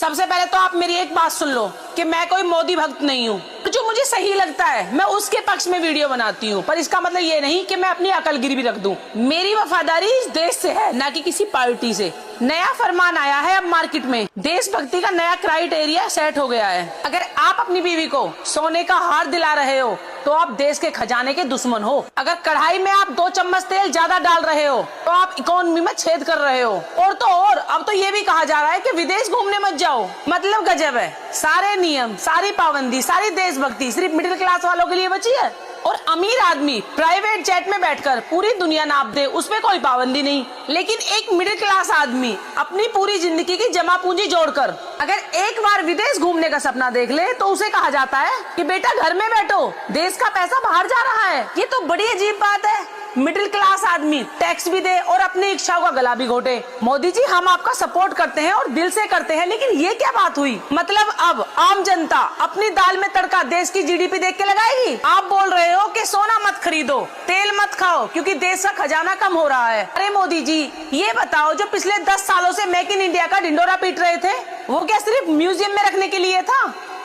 सबसे पहले तो आप मेरी एक बात सुन लो कि मैं कोई मोदी भक्त नहीं हूँ। जो मुझे सही लगता है मैं उसके पक्ष में वीडियो बनाती हूँ, पर इसका मतलब ये नहीं कि मैं अपनी अकलगिरी भी रख दूं। मेरी वफादारी इस देश से है, ना कि किसी पार्टी से। नया फरमान आया है अब मार्केट में, देशभक्ति का नया क्राइटेरिया सेट हो गया है। अगर आप अपनी बीवी को सोने का हार दिला रहे हो तो आप देश के खजाने के दुश्मन हो। अगर कढ़ाई में आप 2 चम्मच तेल ज्यादा डाल रहे हो तो आप इकोनॉमी में छेद कर रहे हो। और तो और अब तो ये भी कहा जा रहा है कि विदेश घूमने मत जाओ। मतलब गजब है, सारे नियम, सारी पाबंदी, सारी देशभक्ति सिर्फ मिडिल क्लास वालों के लिए बची है। और अमीर आदमी प्राइवेट जेट में बैठकर पूरी दुनिया नाप दे, उसमें कोई पाबंदी नहीं। लेकिन एक मिडिल क्लास आदमी अपनी पूरी जिंदगी की जमा पूंजी जोड़कर अगर एक बार विदेश घूमने का सपना देख ले तो उसे कहा जाता है कि बेटा घर में बैठो, देश का पैसा बाहर जा रहा है। ये तो बड़ी अजीब बात है। मिडिल क्लास आदमी टैक्स भी दे और अपनी इच्छाओं का गला भी घोटे। मोदी जी, हम आपका सपोर्ट करते हैं और दिल से करते हैं, लेकिन ये क्या बात हुई? मतलब अब आम जनता अपनी दाल में तड़का देश की जीडीपी देख के लगाएगी? आप बोल रहे हो कि सोना मत खरीदो, तेल मत खाओ क्योंकि देश का खजाना कम हो रहा है। अरे मोदी जी, ये बताओ, जो पिछले 10 सालों से मेक इन इंडिया का ढिंडोरा पीट रहे थे, वो क्या सिर्फ म्यूजियम में रखने के लिए था?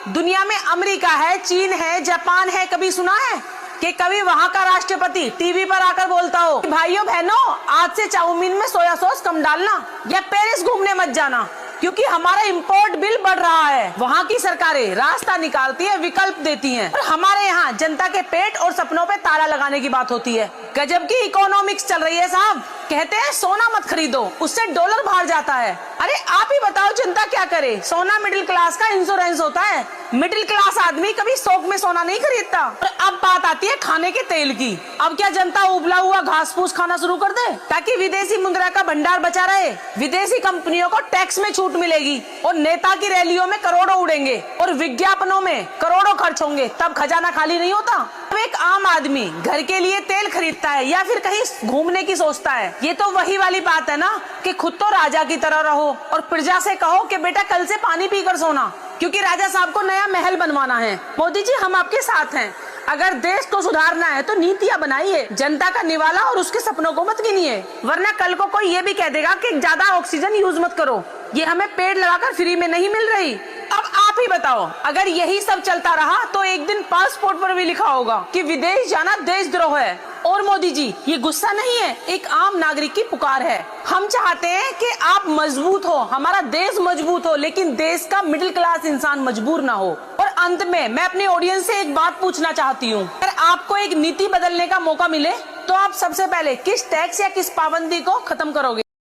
दुनिया में अमेरिका है, चीन है, जापान है, कभी सुना है कि कभी वहाँ का राष्ट्रपति टीवी पर आकर बोलता हो भाइयों बहनों, आज से चाउमीन में सोया सॉस कम डालना या पेरिस घूमने मत जाना क्योंकि हमारा इंपोर्ट बिल बढ़ रहा है? वहाँ की सरकारें रास्ता निकालती है, विकल्प देती हैं, और हमारे यहाँ जनता के पेट और सपनों पे ताला लगाने की बात होती है। गजब की इकोनॉमिक्स चल रही है साहब। कहते हैं सोना मत खरीदो, उससे डॉलर बाहर जाता है। अरे आप ही बताओ जनता क्या करे? सोना मिडिल क्लास का इंश्योरेंस होता है। मिडिल क्लास आदमी कभी शौक में सोना नहीं खरीदता। और अब बात आती है खाने के तेल की। अब क्या जनता उबला हुआ घास फूस खाना शुरू कर दे ताकि विदेशी मुद्रा का भंडार बचा रहे? विदेशी कंपनियों को टैक्स में छूट मिलेगी और नेता की रैलियों में करोड़ों उड़ेंगे और विज्ञापनों में करोड़ों खर्च होंगे, तब खजाना खाली नहीं होता। अब एक आम आदमी घर के लिए तेल खरीदता है या फिर कहीं घूमने की सोचता है। ये तो वही वाली बात है ना कि खुद तो राजा की तरह रहो और प्रजा से कहो कि बेटा कल से पानी पीकर सोना, क्योंकि राजा साहब को नया महल बनवाना है। मोदी जी, हम आपके साथ हैं। अगर देश को सुधारना है तो नीतियाँ बनाइए, जनता का निवाला और उसके सपनों को मत गिनिए, वरना कल को कोई ये भी कह देगा कि ज्यादा ऑक्सीजन यूज मत करो, ये हमें पेड़ लगाकर फ्री में नहीं मिल रही। अब आप ही बताओ, अगर यही सब चलता रहा तो एक दिन पासपोर्ट पर भी लिखा होगा कि विदेश जाना देशद्रोह है। और मोदी जी, ये गुस्सा नहीं है, एक आम नागरिक की पुकार है। हम चाहते हैं कि आप मजबूत हो, हमारा देश मजबूत हो, लेकिन देश का मिडिल क्लास इंसान मजबूर ना हो। और अंत में मैं अपने ऑडियंस से एक बात पूछना चाहती हूँ, अगर आपको एक नीति बदलने का मौका मिले तो आप सबसे पहले किस टैक्स या किस पाबंदी को खत्म करोगे?